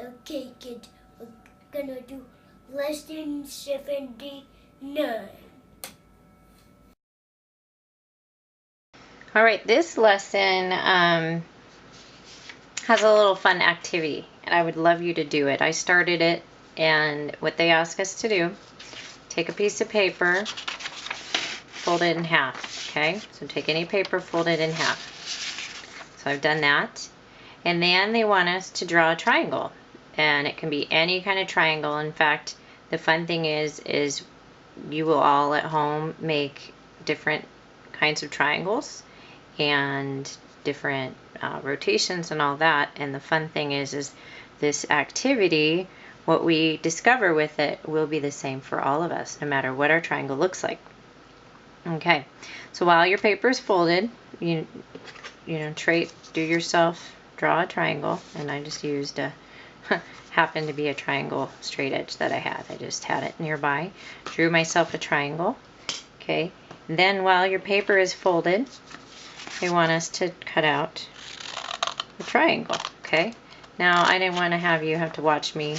Okay, kids, we're gonna do lesson 79. All right, this lesson has a little fun activity, and I would love you to do it. I started it, and what they ask us to do, take a piece of paper, fold it in half, okay? So take any paper, fold it in half. So I've done that. And then they want us to draw a triangle, and it can be any kind of triangle. In fact, the fun thing is you will all at home make different kinds of triangles and different rotations and all that. And the fun thing is this activity, what we discover with it will be the same for all of us, no matter what our triangle looks like. Okay, so while your paper is folded, you know, do yourself, draw a triangle, and I just used a happened to be a triangle straight edge that I had. I just had it nearby. Drew myself a triangle. Okay, then while your paper is folded, they want us to cut out the triangle. Okay, now I didn't want to have you have to watch me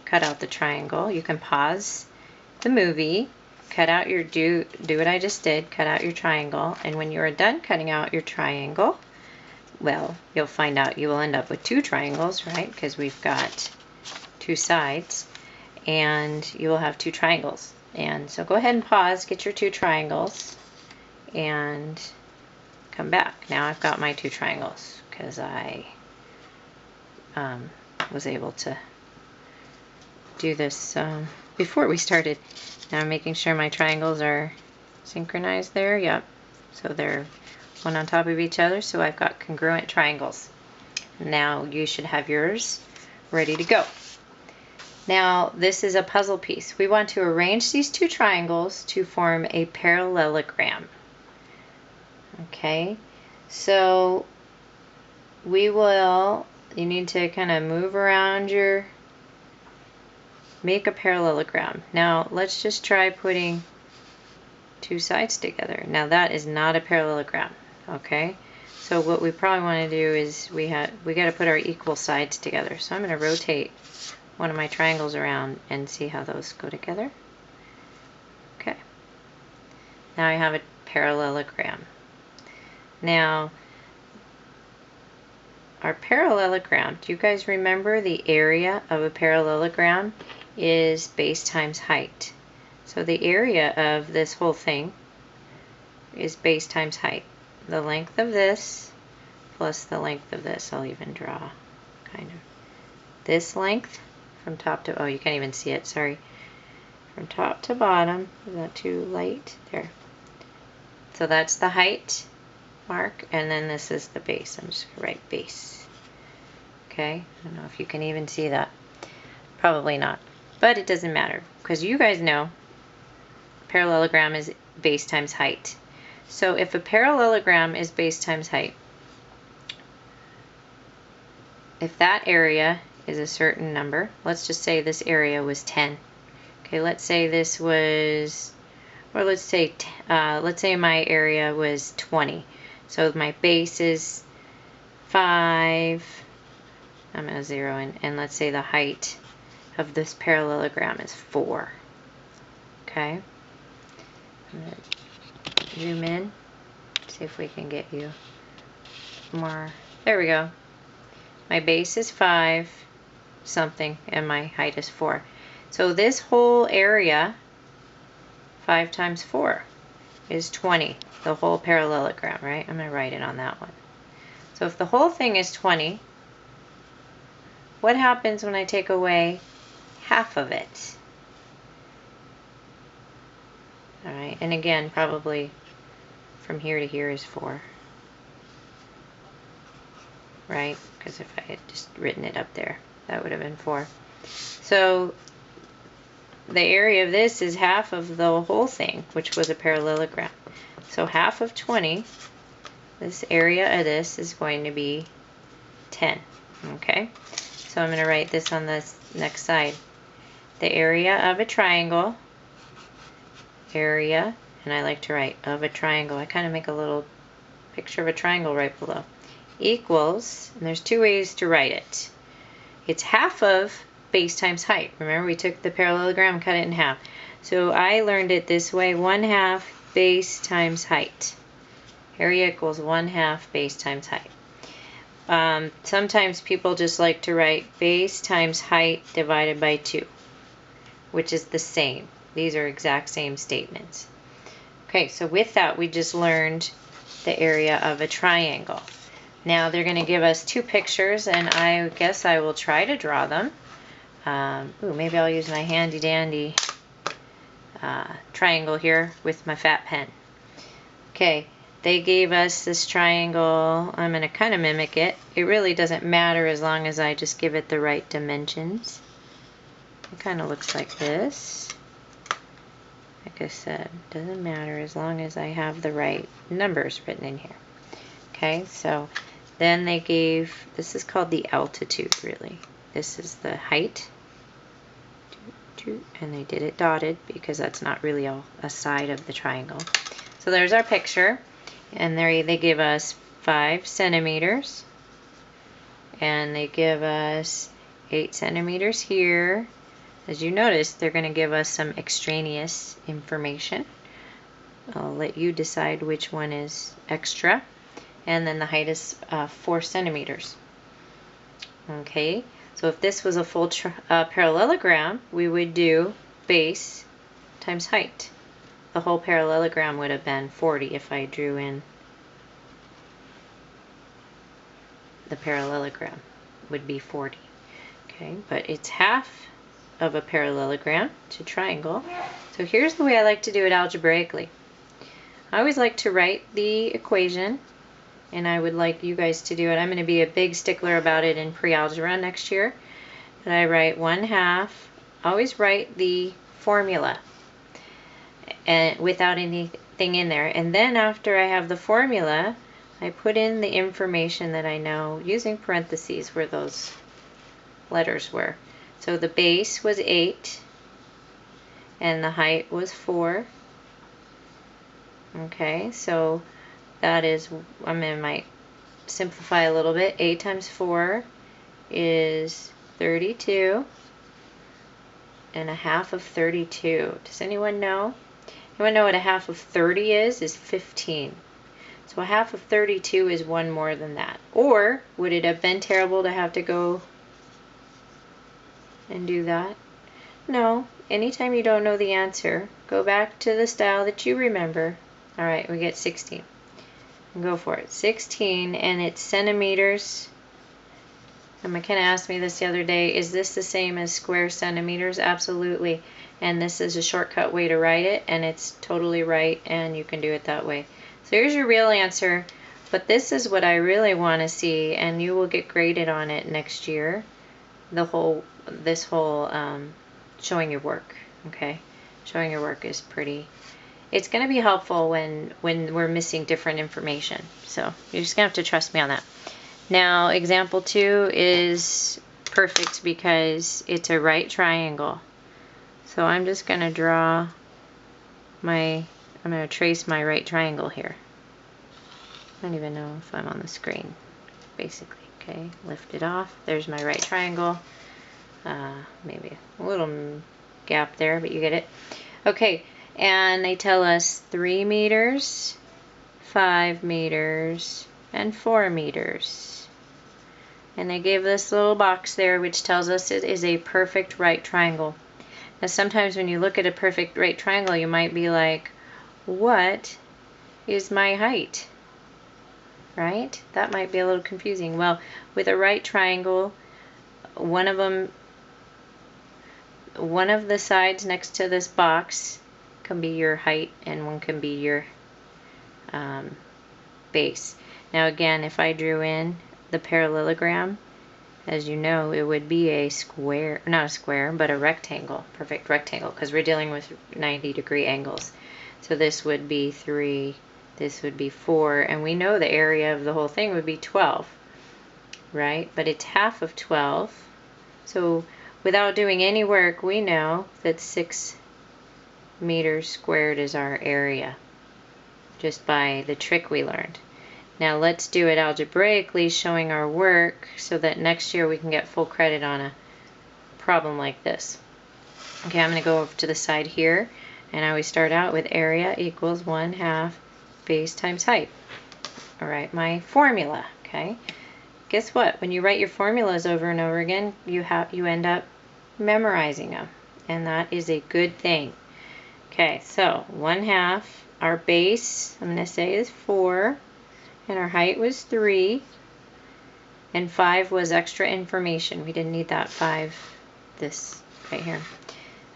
cut out the triangle. You can pause the movie, cut out your do what I just did, cut out your triangle, and when you are done cutting out your triangle, well, you'll find out you will end up with two triangles, right? Because we've got two sides, and you will have two triangles. And so go ahead and pause, get your two triangles, and come back. Now I've got my two triangles because I was able to do this before we started. Now I'm making sure my triangles are synchronized there. Yep. So they're one on top of each other, so I've got congruent triangles. Now you should have yours ready to go. Now this is a puzzle piece. We want to arrange these two triangles to form a parallelogram. Okay, so you need to kind of move around make a parallelogram. Now let's just try putting two sides together. Now that is not a parallelogram. Okay, so what we probably want to do is we got to put our equal sides together. So I'm going to rotate one of my triangles around and see how those go together. Okay, now I have a parallelogram. Now our parallelogram, do you guys remember the area of a parallelogram is base times height? So the area of this whole thing is base times height. The length of this plus the length of this. I'll even draw kind of this length from top to, oh, you can't even see it, sorry. From top to bottom, is that too light? There. So that's the height mark, and then this is the base. I'm just gonna write base. Okay, I don't know if you can even see that. Probably not, but it doesn't matter because you guys know parallelogram is base times height. So if a parallelogram is base times height, if that area is a certain number, let's just say this area was 10. Okay, let's say this was, or let's say my area was 20. So my base is 5. I'm going to zero in, and let's say the height of this parallelogram is 4. Okay. I'm going to zoom in, see if we can get you more. There we go. My base is 5 something, and my height is 4. So this whole area, 5 times 4, is 20. The whole parallelogram, right? I'm going to write it on that one. So if the whole thing is 20, what happens when I take away half of it? All right, and again, probably from here to here is 4, right? Because if I had just written it up there, that would have been 4. So the area of this is half of the whole thing, which was a parallelogram. So half of 20, this area of this is going to be 10. Okay, so I'm going to write this on the next side. The area of a triangle, area, and I like to write of a triangle. I kind of make a little picture of a triangle right below. Equals, and there's two ways to write it. it's half of base times height. Remember, we took the parallelogram, cut it in half. So I learned it this way: 1/2 base times height. Area equals 1/2 base times height. Sometimes people just like to write base times height divided by 2, which is the same. These are exact same statements. Okay, so with that, we just learned the area of a triangle. Now they're going to give us 2 pictures, and I guess I will try to draw them. Maybe I'll use my handy dandy triangle here with my fat pen. Okay, they gave us this triangle. I'm going to kind of mimic it. It really doesn't matter as long as I just give it the right dimensions. It kind of looks like this. Like I said, doesn't matter as long as I have the right numbers written in here. Okay, so then they gave, this is called the altitude, really. This is the height. And they did it dotted because that's not really a side of the triangle. So there's our picture. And there they give us 5 centimeters. And they give us 8 centimeters here. As you notice, they're going to give us some extraneous information. I'll let you decide which one is extra. And then the height is 4 centimeters. Okay, so if this was a full parallelogram, we would do base times height. The whole parallelogram would have been 40 if I drew in the parallelogram. Would be 40. Okay, but it's half of a parallelogram to triangle. So here's the way I like to do it algebraically. I always like to write the equation, and I would like you guys to do it. I'm going to be a big stickler about it in pre-algebra next year. And I write 1/2. Always write the formula and without anything in there. And then after I have the formula, I put in the information that I know using parentheses where those letters were. So the base was 8 and the height was 4. Okay, so that is, might simplify a little bit. 8 times 4 is 32, and a half of 32. Does anyone know? Anyone know what a half of 30 is? Is 15. So a half of 32 is 1 more than that. Or would it have been terrible to have to go and do that? No. Anytime you don't know the answer, go back to the style that you remember. All right, we get 16. Go for it. 16, and it's centimeters. And McKenna asked me this the other day, is this the same as square centimeters? Absolutely. And this is a shortcut way to write it, and it's totally right, and you can do it that way. So here's your real answer, but this is what I really want to see, and you will get graded on it next year. This whole showing your work, okay? Showing your work is pretty, it's going to be helpful when we're missing different information. So you're just going to have to trust me on that. Now, example 2 is perfect because it's a right triangle. So I'm just going to draw I'm going to trace my right triangle here. I don't even know if I'm on the screen, basically. Okay, lift it off. There's my right triangle. Maybe a little gap there, but you get it. Okay, and they tell us 3 meters, 5 meters, and 4 meters. And they gave this little box there which tells us it is a perfect right triangle. Now sometimes when you look at a perfect right triangle, you might be like, what is my height? Right? That might be a little confusing. Well, with a right triangle, one of the sides next to this box can be your height and one can be your base. Now again, if I drew in the parallelogram, as you know, it would be a square, not a square, but a rectangle, perfect rectangle, because we're dealing with 90-degree angles. So this would be 3, this would be 4, and we know the area of the whole thing would be 12, right? But it's half of 12. So without doing any work, we know that 6 meters squared is our area, just by the trick we learned. Now let's do it algebraically, showing our work so that next year we can get full credit on a problem like this. Okay, I'm going to go over to the side here, and I always start out with area equals 1/2 base times height. All right, my formula, okay? Guess what? When you write your formulas over and over again, you end up memorizing them, and that is a good thing. Okay, so 1/2, our base, I'm going to say, is 4, and our height was 3, and 5 was extra information. We didn't need that 5, this right here.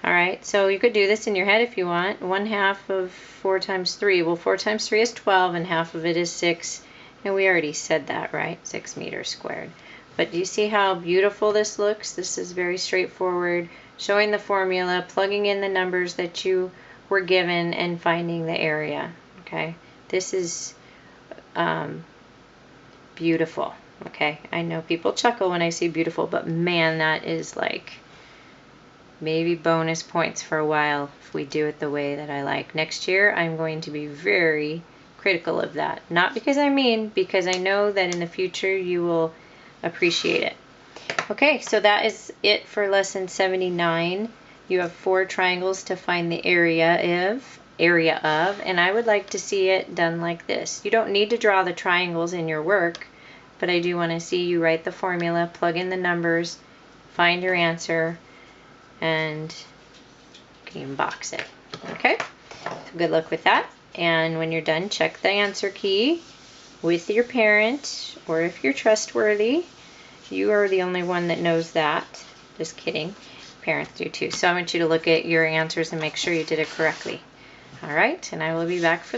All right, so you could do this in your head if you want. 1/2 of 4 times 3. Well, 4 times 3 is 12, and half of it is 6. And we already said that, right? 6 meters squared. But do you see how beautiful this looks? This is very straightforward, showing the formula, plugging in the numbers that you were given, and finding the area. Okay, this is beautiful. Okay, I know people chuckle when I say beautiful, but man, that is like maybe bonus points for a while if we do it the way that I like. Next year, I'm going to be very critical of that. Not because I'm mean, because I know that in the future you will appreciate it. Okay, so that is it for lesson 79. You have 4 triangles to find the area of, and I would like to see it done like this. You don't need to draw the triangles in your work, but I do want to see you write the formula, plug in the numbers, find your answer, and you can box it. Okay, so good luck with that. And when you're done, check the answer key with your parent, or if you're trustworthy. You are the only one that knows that. Just kidding. Parents do too. So I want you to look at your answers and make sure you did it correctly. All right, and I will be back for